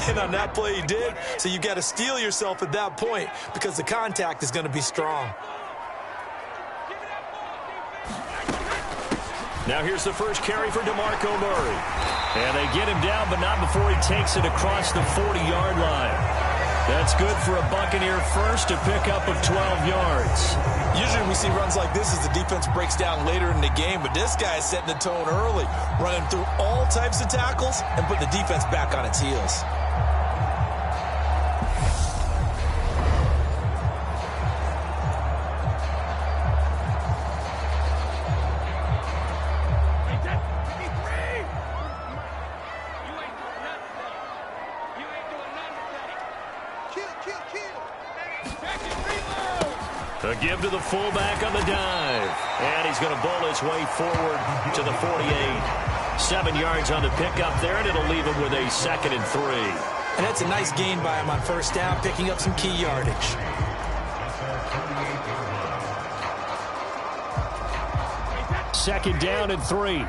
in on that play he did, so you got to steel yourself at that point because the contact is going to be strong. Now here's the first carry for DeMarco Murray. And they get him down, but not before he takes it across the 40-yard line. That's good for a Buccaneer first, a pickup of 12 yards. Usually we see runs like this as the defense breaks down later in the game, but this guy is setting the tone early, running through all types of tackles and putting the defense back on its heels. A give to the fullback on the dive. And he's going to bowl his way forward to the 48. 7 yards on the pickup there, and it'll leave him with a 2nd and 3. And that's a nice gain by him on first down, picking up some key yardage. Second down and 3.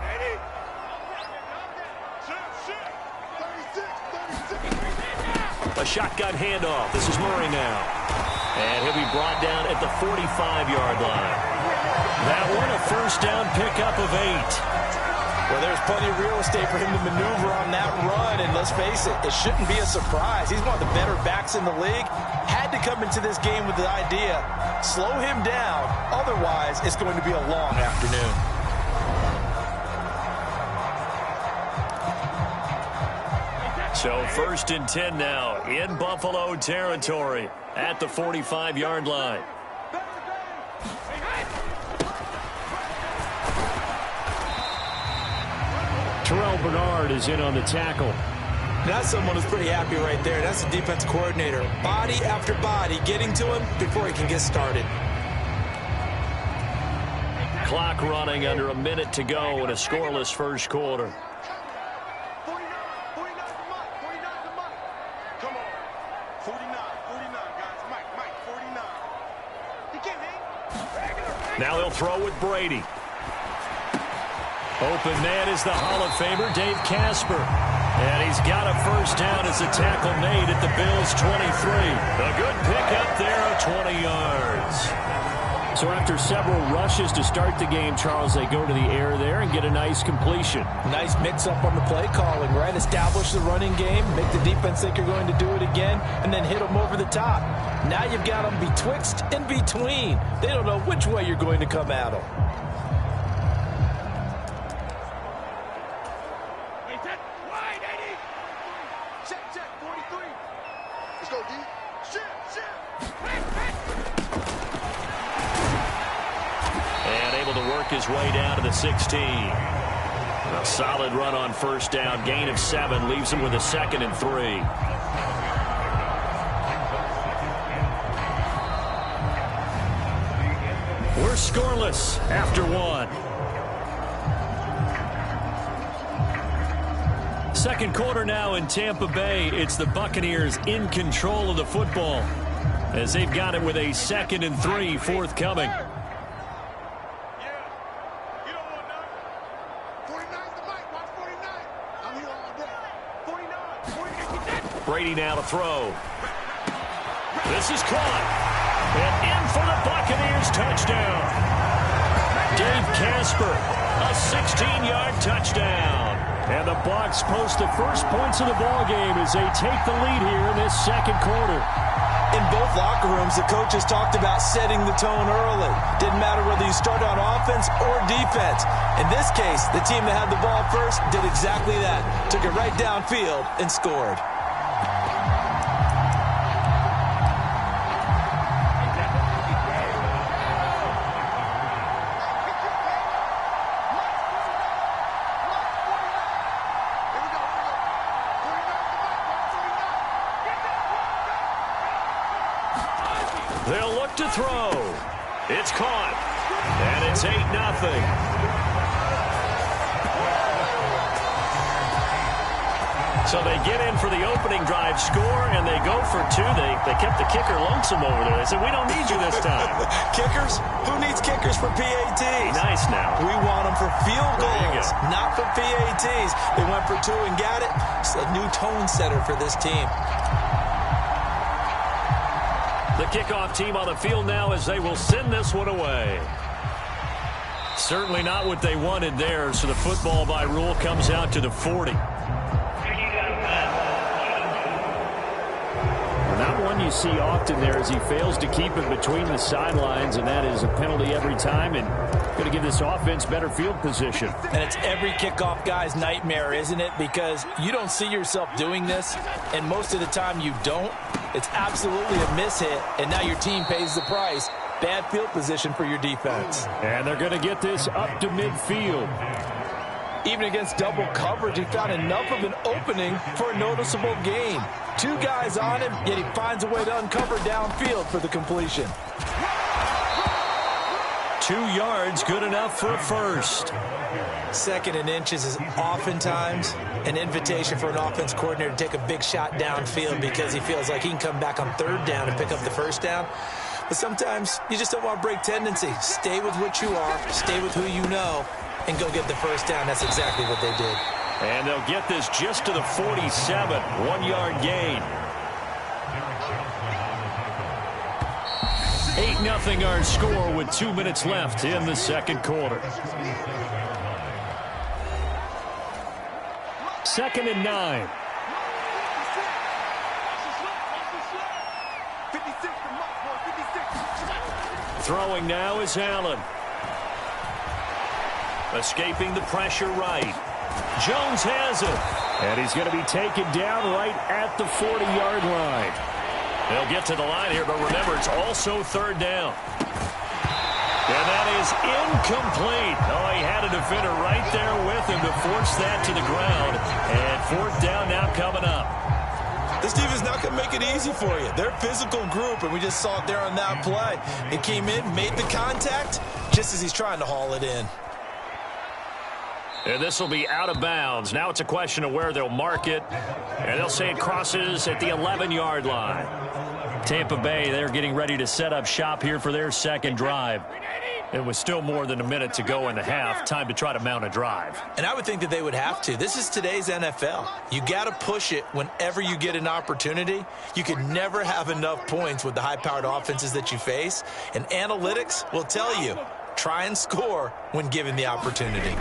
A shotgun handoff. This is Murray now. And he'll be brought down at the 45-yard line. That one, a first down pickup of 8. Well, there's plenty of real estate for him to maneuver on that run, and let's face it, it shouldn't be a surprise. He's one of the better backs in the league. Had to come into this game with the idea, slow him down, otherwise it's going to be a long afternoon. So 1st and 10 now in Buffalo territory at the 45-yard line. Terrell Bernard is in on the tackle. That's someone who's pretty happy right there. That's the defense coordinator. Body after body getting to him before he can get started. Clock running under a minute to go in a scoreless first quarter. Now he'll throw with Brady. Open man is the Hall of Famer, Dave Casper. And he's got a first down as the tackle made at the Bills' 23. A good pickup there of 20 yards. So after several rushes to start the game, Charles, they go to the air there and get a nice completion. Nice mix-up on the play calling, right? Establish the running game, make the defense think you're going to do it again, and then hit them over the top. Now you've got them betwixt and between. They don't know which way you're going to come at them. His way down to the 16. A solid run on first down. Gain of 7 leaves him with a 2nd and 3. We're scoreless after 1. Second quarter now in Tampa Bay. It's the Buccaneers in control of the football as they've got it with a 2nd and 3 forthcoming. Brady now to throw. This is caught. And in for the Buccaneers touchdown. Dave Casper, a 16-yard touchdown. And the Bucs post the first points of the ballgame as they take the lead here in this second quarter. In both locker rooms, the coaches talked about setting the tone early. Didn't matter whether you started on offense or defense. In this case, the team that had the ball first did exactly that. Took it right downfield and scored. They'll look to throw. It's caught. And it's 8-0. So they get in for the opening drive, score, and they go for two. They kept the kicker lonesome over there. They said, we don't need you this time. Kickers? Who needs kickers for PATs? Nice now. We want them for field goals, not for PATs. They went for two and got it. It's a new tone setter for this team. The kickoff team on the field now as they will send this one away. Certainly not what they wanted there, so the football by rule comes out to the 40. Not one you see often there as he fails to keep it between the sidelines, and that is a penalty every time and going to give this offense better field position. And it's every kickoff guy's nightmare, isn't it? Because you don't see yourself doing this, and most of the time you don't. It's absolutely a mishit, and now your team pays the price. Bad field position for your defense. And they're going to get this up to midfield. Even against double coverage, he found enough of an opening for a noticeable gain. Two guys on him, yet he finds a way to uncover downfield for the completion. 2 yards, good enough for a first. 2nd and inches is oftentimes an invitation for an offense coordinator to take a big shot downfield because he feels like he can come back on 3rd down and pick up the 1st down. But sometimes you just don't want to break tendency. Stay with what you are, stay with who you know, and go get the 1st down. That's exactly what they did. And they'll get this just to the 47, 1-yard gain. 8-0 our score with 2 minutes left in the second quarter. 2nd and 9. Throwing now is Allen. Escaping the pressure right. Jones has it. And he's going to be taken down right at the 40-yard line. They'll get to the line here, but remember, it's also 3rd down. And that is incomplete. Oh, he had a defender right there with him to force that to the ground. And 4th down now coming up. This team is not going to make it easy for you. They're a physical group, and we just saw it there on that play. It came in, made the contact, just as he's trying to haul it in. And this will be out of bounds. Now it's a question of where they'll mark it. And they'll say it crosses at the 11-yard line. Tampa Bay, they're getting ready to set up shop here for their second drive. It was still more than a minute to go in the half. Time to try to mount a drive. And I would think that they would have to. This is today's NFL. You got to push it whenever you get an opportunity. You can never have enough points with the high-powered offenses that you face. And analytics will tell you, try and score when given the opportunity.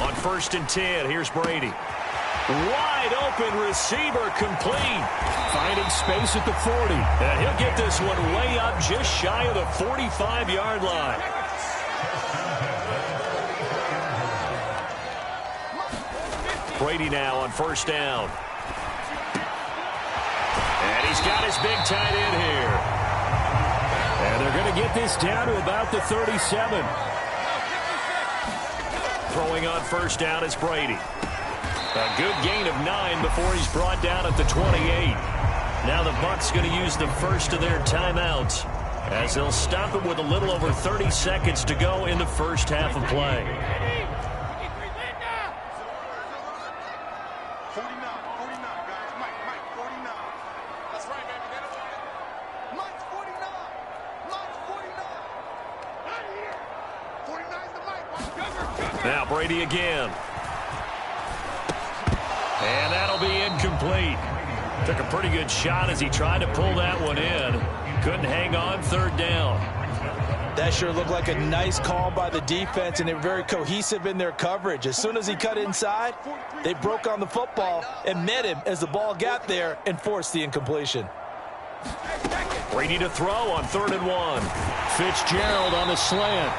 On 1st and 10, here's Brady. Wide open receiver complete. Finding space at the 40. And he'll get this one way up just shy of the 45-yard line. Brady now on 1st down. And he's got his big tight end here. And they're going to get this down to about the 37. Throwing on 1st down is Brady. A good gain of 9 before he's brought down at the 28. Now the Bucs going to use the first of their timeouts as they'll stop it with a little over 30 seconds to go in the first half of play. 49, guys. Mike, 49. That's right, baby. Mike's 49. Mike's 49. Out of here. 49's the Mike. Now Brady again. And that'll be incomplete. Took a pretty good shot as he tried to pull that one in. Couldn't hang on 3rd down. That sure looked like a nice call by the defense, and they're very cohesive in their coverage. As soon as he cut inside, they broke on the football and met him as the ball got there and forced the incompletion. Brady to throw on 3rd and 1. Fitzgerald on the slant.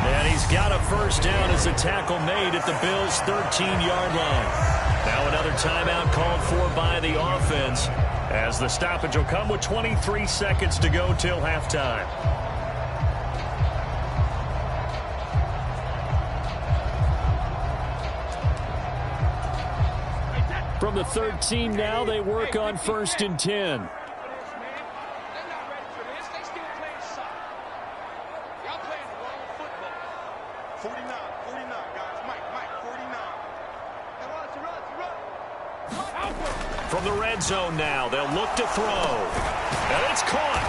And he's got a 1st down as the tackle made at the Bills' 13-yard line. Now another timeout called for by the offense as the stoppage will come with 23 seconds to go till halftime. From the 13 now, they work on 1st and 10. 49, guys. Mike, 49. Run. the red zone now. They'll look to throw. And it's caught.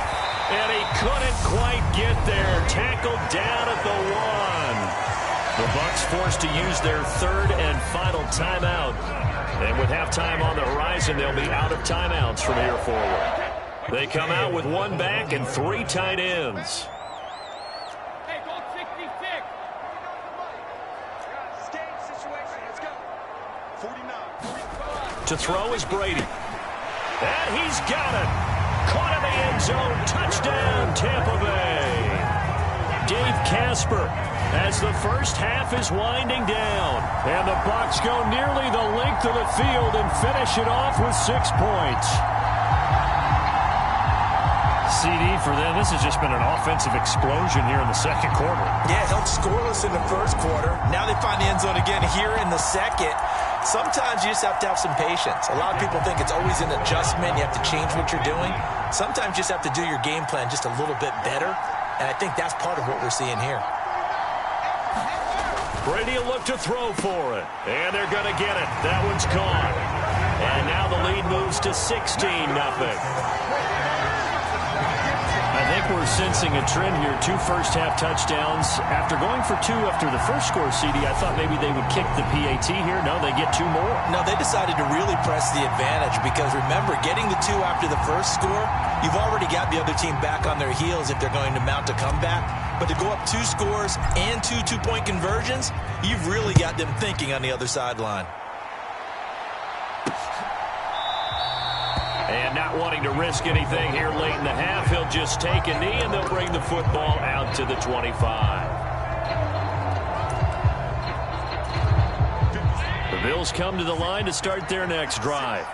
And he couldn't quite get there. Tackled down at the 1. The Bucs forced to use their third and final timeout. And with halftime on the horizon, they'll be out of timeouts from here forward. They come out with one back and 3 tight ends. Hey, go 66. Game situation. Let's go. 49. To throw is Brady. And he's got it. Caught in the end zone. Touchdown, Tampa Bay. Dave Casper as the first half is winding down. And the Bucs go nearly the length of the field and finish it off with 6 points. CD for them, this has just been an offensive explosion here in the second quarter. Yeah, held scoreless in the first quarter. Now they find the end zone again here in the second. Sometimes you just have to have some patience. A lot of people think it's always an adjustment. You have to change what you're doing. Sometimes you just have to do your game plan just a little bit better. And I think that's part of what we're seeing here. Brady will look to throw for it. And they're going to get it. That one's caught. And now the lead moves to 16-0. I think we're sensing a trend here. 2 first-half touchdowns. After going for 2 after the first score, CD, I thought maybe they would kick the PAT here. No, they get 2 more. No, they decided to really press the advantage because, remember, getting the 2 after the first score, you've already got the other team back on their heels if they're going to mount a comeback. But to go up 2 scores and 2 two-point conversions, you've really got them thinking on the other sideline. And not wanting to risk anything here late in the half, he'll just take a knee, and they'll bring the football out to the 25. The Bills come to the line to start their next drive.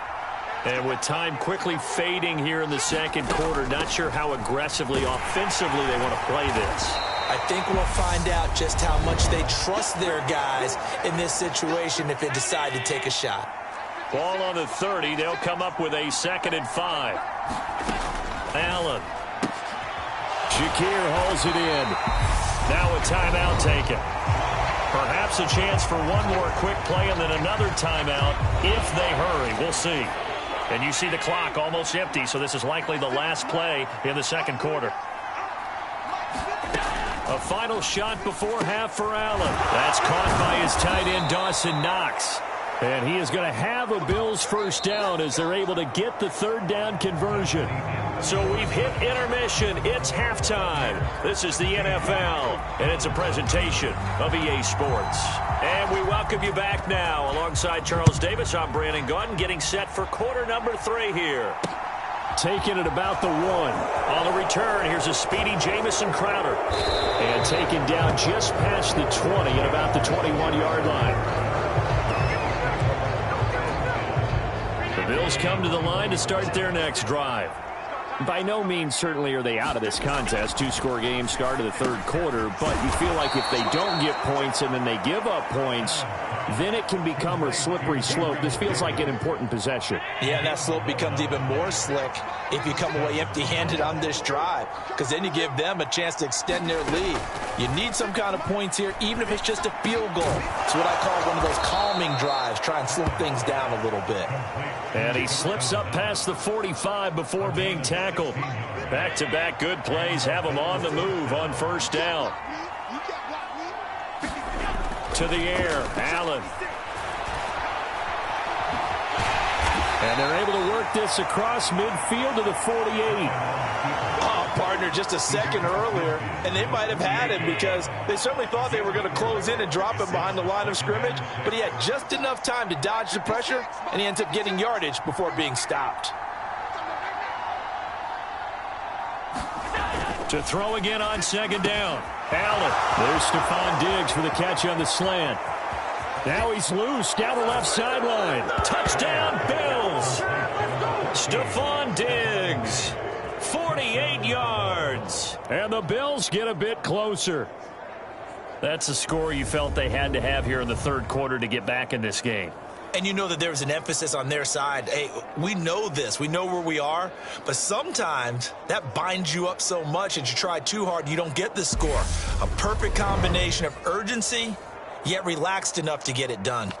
And with time quickly fading here in the second quarter, not sure how aggressively, offensively they want to play this. I think we'll find out just how much they trust their guys in this situation if they decide to take a shot. Ball on the 30. They'll come up with a 2nd and 5. Allen. Shakir hauls it in. Now a timeout taken. Perhaps a chance for one more quick play and then another timeout if they hurry. We'll see. And you see the clock almost empty, so this is likely the last play in the second quarter. A final shot before half for Allen. That's caught by his tight end, Dawson Knox. And he is going to have a Bills first down as they're able to get the 3rd down conversion. So we've hit intermission. It's halftime. This is the NFL, and it's a presentation of EA Sports. And we welcome you back now. Alongside Charles Davis, I'm Brandon Gaudin, getting set for quarter number 3 here. Taken at about the 1. On the return, here's a speedy Jamison Crowder. And taken down just past the 20 at about the 21-yard line. The Bills come to the line to start their next drive. By no means certainly are they out of this contest. 2-score game, start of the 3rd quarter. But you feel like if they don't get points and then they give up points, then it can become a slippery slope. This feels like an important possession. Yeah, and that slope becomes even more slick if you come away empty-handed on this drive, because then you give them a chance to extend their lead. You need some kind of points here, even if it's just a field goal. It's what I call one of those calming drives. Try and slow things down a little bit. And he slips up past the 45 before being tackled. Back-to-back good plays have him on the move on first down. To the air, Allen. And they're able to work this across midfield to the 48. Oh, partner, just a second earlier, and they might have had him because they certainly thought they were going to close in and drop him behind the line of scrimmage, but he had just enough time to dodge the pressure, and he ends up getting yardage before being stopped. To throw again on 2nd down. Allen. There's Stephon Diggs for the catch on the slant. Now he's loose down the left sideline. Touchdown, Bills. Stephon Diggs. 48 yards. And the Bills get a bit closer. That's a score you felt they had to have here in the 3rd quarter to get back in this game. And you know that there was an emphasis on their side. Hey, we know this. We know where we are. But sometimes that binds you up so much that you try too hard and you don't get the score. A perfect combination of urgency, yet relaxed enough to get it done.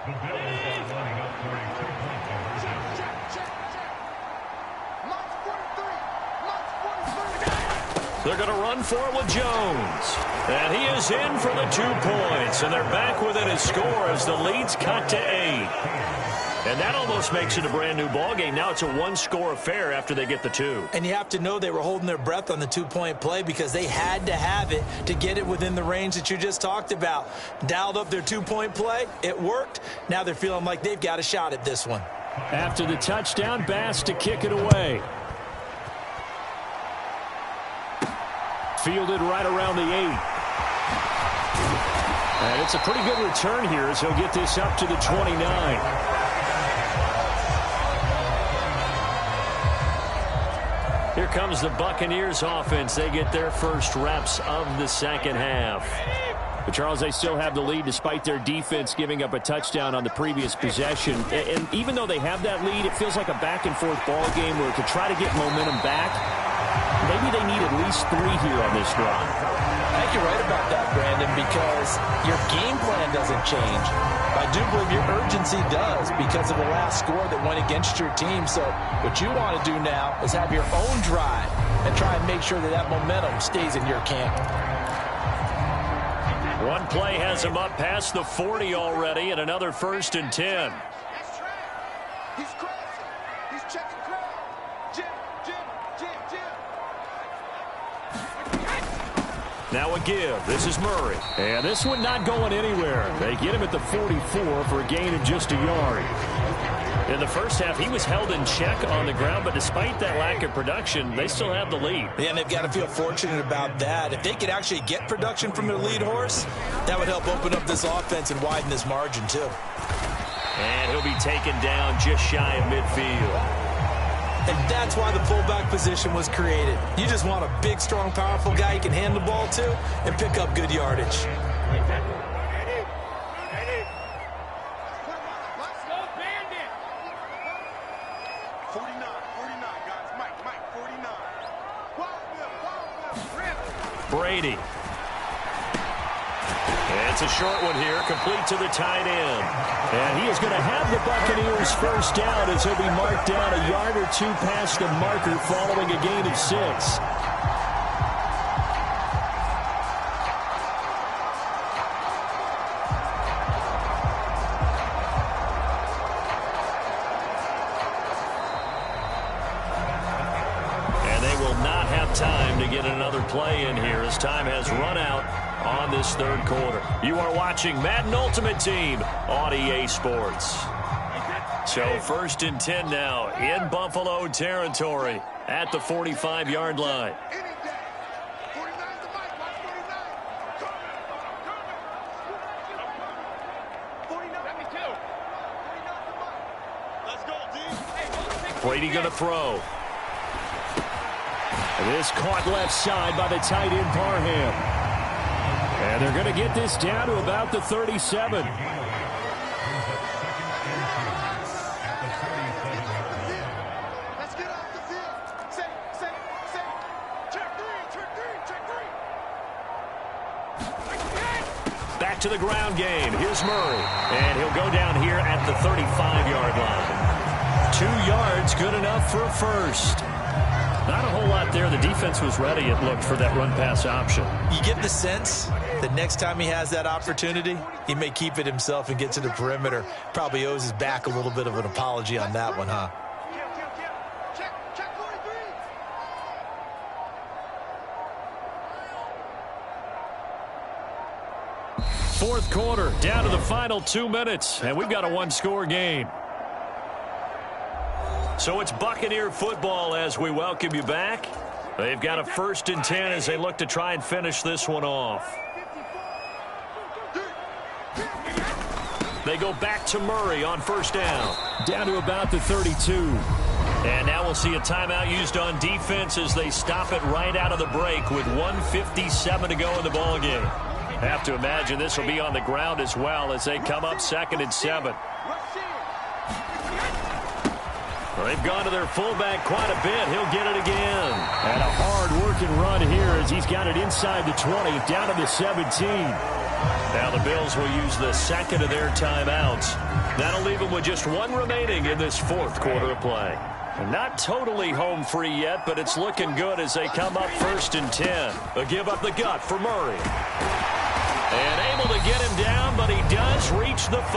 They're going to run for it with Jones. And he is in for the 2 points. And they're back within his score as the lead's cut to 8. And that almost makes it a brand-new ballgame. Now it's a one-score affair after they get the 2. And you have to know they were holding their breath on the 2-point play because they had to have it to get it within the range that you just talked about. Dialed up their 2-point play. It worked. Now they're feeling like they've got a shot at this one. After the touchdown, Bass to kick it away. Fielded right around the 8. And it's a pretty good return here as he'll get this up to the 29. Here comes the Buccaneers offense. They get their first reps of the second half. But Charles, they still have the lead despite their defense giving up a touchdown on the previous possession. And even though they have that lead, it feels like a back-and-forth ball game where to try to get momentum back, maybe they need at least 3 here on this drive. I think you're right about that, Brandon, because your game plan doesn't change. I do believe your urgency does because of the last score that went against your team. So what you want to do now is have your own drive and try and make sure that that momentum stays in your camp. One play has him up past the 40 already, and another 1st and 10. He's crazy. He's checking crowd. Jim. Now a give. This is Murray. And this one not going anywhere. They get him at the 44 for a gain of just a yard. In the first half, he was held in check on the ground, but despite that lack of production, they still have the lead. Yeah, and they've got to feel fortunate about that. If they could actually get production from their lead horse, that would help open up this offense and widen this margin, too. And he'll be taken down just shy of midfield. And that's why the fullback position was created. You just want a big, strong, powerful guy you can hand the ball to and pick up good yardage. Brady. It's a short one here, complete to the tight end. And he is going to have the Buccaneers first down as he'll be marked down a yard or 2 past the marker following a gain of 6. And they will not have time to get another play in here as time has run out on this 3rd quarter. You are watching Madden Ultimate Team on EA Sports. So 1st and 10 now in Buffalo territory at the 45-yard line. Brady going to throw. This caught left side by the tight end Parham. And they're going to get this down to about the 37. Let's get off the field. Say. Check three. Back to the ground game. Here's Murray. And he'll go down here at the 35-yard line. 2 yards, good enough for a first. Not a whole lot there. The defense was ready, it looked, for that run-pass option. You get the sense that next time he has that opportunity, he may keep it himself and get to the perimeter. Probably owes his back a little bit of an apology on that one, huh? Check 43. Fourth quarter, down to the final 2 minutes, and we've got a one-score game. So it's Buccaneer football as we welcome you back. They've got a 1st and 10 as they look to try and finish this one off. They go back to Murray on 1st down. Down to about the 32. And now we'll see a timeout used on defense as they stop it right out of the break with 1:57 to go in the ballgame. Have to imagine this will be on the ground as well as they come up 2nd and 7. They've gone to their fullback quite a bit. He'll get it again. And a hard-working run here as he's got it inside the 20, down to the 17. Now the Bills will use the second of their timeouts. That'll leave them with just one remaining in this fourth quarter of play. Not totally home free yet, but it's looking good as they come up 1st and 10. A give up the gut for Murray. And able to get him down, but he does reach the 5.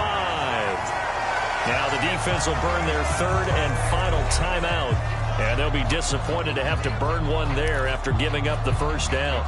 Now the defense will burn their third and final timeout. And they'll be disappointed to have to burn one there after giving up the first down.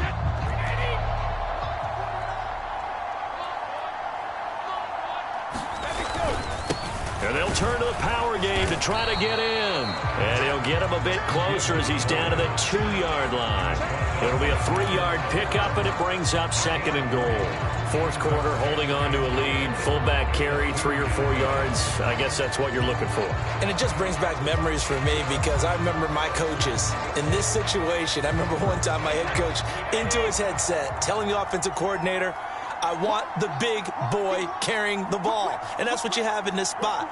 And they'll turn to the power game to try to get in. And he'll get him a bit closer as he's down to the 2-yard line. It'll be a 3-yard pickup, and it brings up 2nd and goal. Fourth quarter, holding on to a lead. Fullback carry, 3 or 4 yards. I guess that's what you're looking for. And it just brings back memories for me because I remember my coaches in this situation. I remember one time my head coach into his headset telling the offensive coordinator, I want the big boy carrying the ball. And that's what you have in this spot.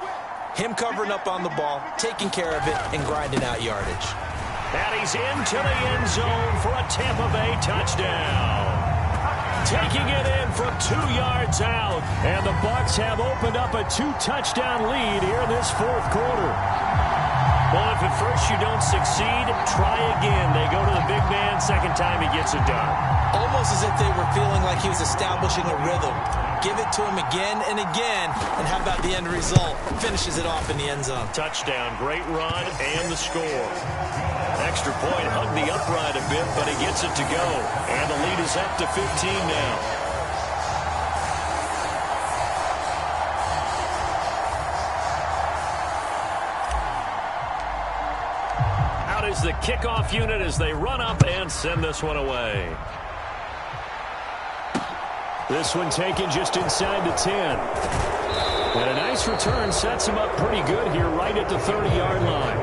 Him covering up on the ball, taking care of it, and grinding out yardage. And he's into the end zone for a Tampa Bay touchdown. Taking it in from 2 yards out. And the Bucs have opened up a 2-touchdown lead here in this fourth quarter. Well, if at first you don't succeed, try again. They go to the big man. Second time he gets it done. Almost as if they were feeling like he was establishing a rhythm. Give it to him again and again. And how about the end result? Finishes it off in the end zone. Touchdown, great run, and the score. Extra point, hugged the upright a bit, but he gets it to go. And the lead is up to 15 now. Is the kickoff unit as they run up and send this one away. This one taken just inside the 10. And a nice return sets him up pretty good here right at the 30-yard line.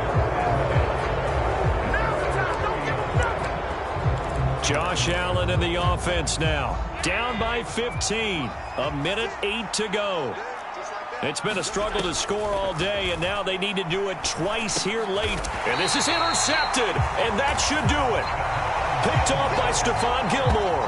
Josh Allen in the offense now. Down by 15. 1:08 to go. It's been a struggle to score all day, and now they need to do it twice here late. And this is intercepted, and that should do it. Picked off by Stephon Gilmore.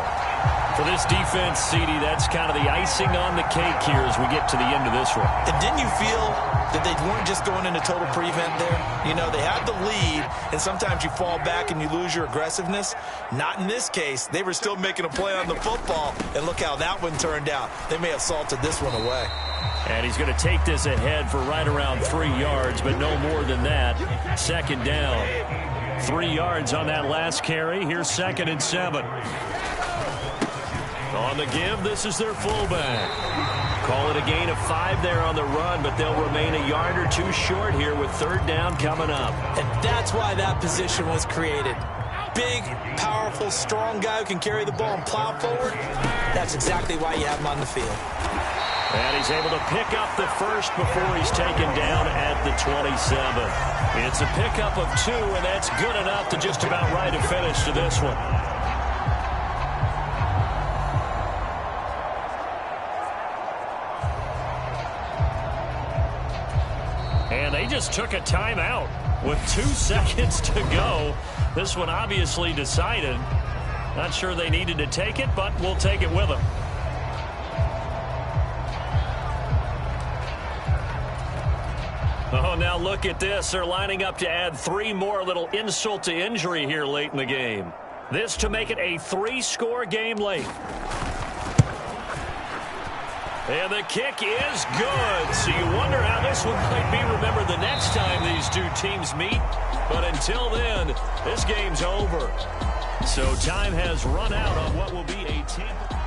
For this defense, CD, that's kind of the icing on the cake here as we get to the end of this one. And didn't you feel that they weren't just going into total prevent there? You know, they had the lead, and sometimes you fall back and you lose your aggressiveness. Not in this case. They were still making a play on the football, and look how that one turned out. They may have salted this one away. And he's going to take this ahead for right around 3 yards, but no more than that. Second down. 3 yards on that last carry. Here's 2nd and 7. On the give, this is their fullback. Call it a gain of 5 there on the run, but they'll remain a yard or 2 short here with 3rd down coming up. And that's why that position was created. Big, powerful, strong guy who can carry the ball and plow forward. That's exactly why you have him on the field. And he's able to pick up the first before he's taken down at the 27. It's a pickup of 2, and that's good enough to just about right a finish to this one. And they just took a timeout with 2 seconds to go. This one obviously decided. Not sure they needed to take it, but we'll take it with them. Oh, now look at this. They're lining up to add 3 more, little insult to injury here late in the game. This to make it a 3-score game late. And the kick is good. So you wonder how this one might be remembered the next time these two teams meet. But until then, this game's over. So time has run out on what will be a Tampa